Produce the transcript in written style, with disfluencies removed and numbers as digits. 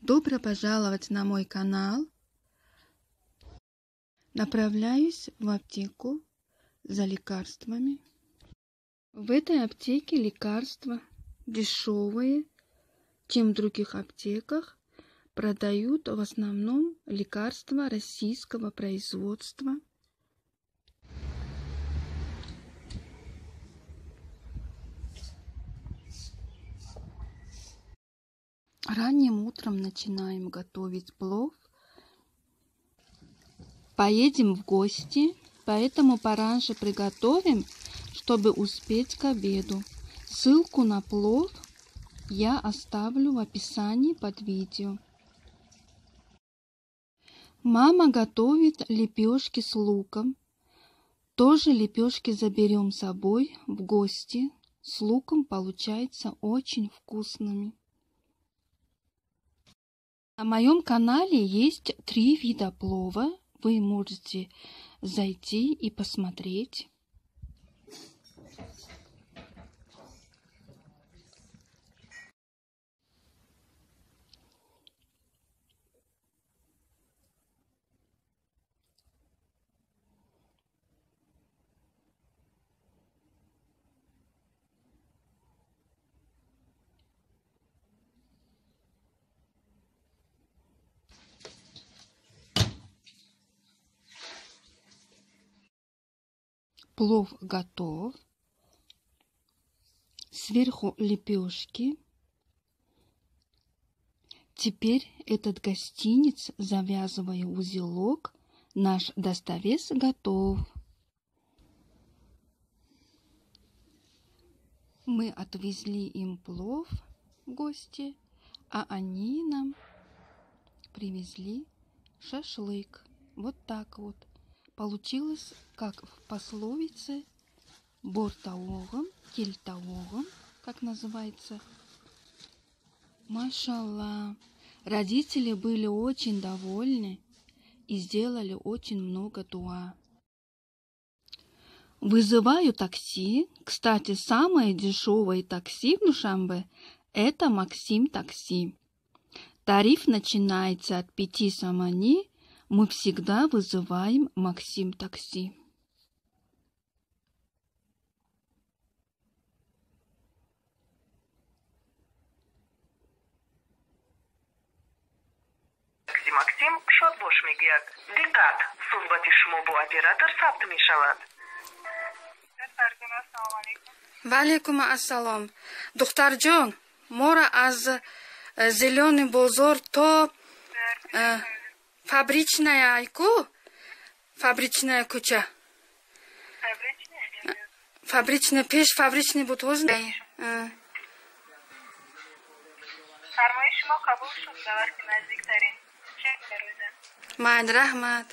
Добро пожаловать на мой канал. Направляюсь в аптеку за лекарствами. В этой аптеке лекарства дешевые, чем в других аптеках. Продают в основном лекарства российского производства. Ранним утром начинаем готовить плов. Поедем в гости, поэтому пораньше приготовим, чтобы успеть к обеду. Ссылку на плов я оставлю в описании под видео. Мама готовит лепешки с луком. Тоже лепешки заберем с собой в гости. С луком получается очень вкусными. На моем канале есть 3 вида плова. Вы можете зайти и посмотреть. Плов готов. Сверху лепешки. Теперь этот гостинец завязываю узелок. Наш доставец готов. Мы отвезли им плов в гости, а они нам привезли шашлык. Вот так вот. Получилось, как в пословице, бортаугом, кельтаугом, как называется. Машалла. Родители были очень довольны и сделали очень много дуа. Вызываю такси. Кстати, самое дешевое такси в Душанбе – это Максим такси. Тариф начинается от 5 самани. Мы всегда вызываем Максим такси. Максим, шот бош мегӯяд. Диққат, суҳбати шумо бо оператор сабт мешавад. Ва алейкум ассалом. Духтарҷон, моро аз Зелёный бозор то фабричная айку? Фабричная куча. Фабричная, пеш фабричный буд ознаи. Фармоиши шумо қабул шуд ва вақти наздиктарин. Майд, рахмат.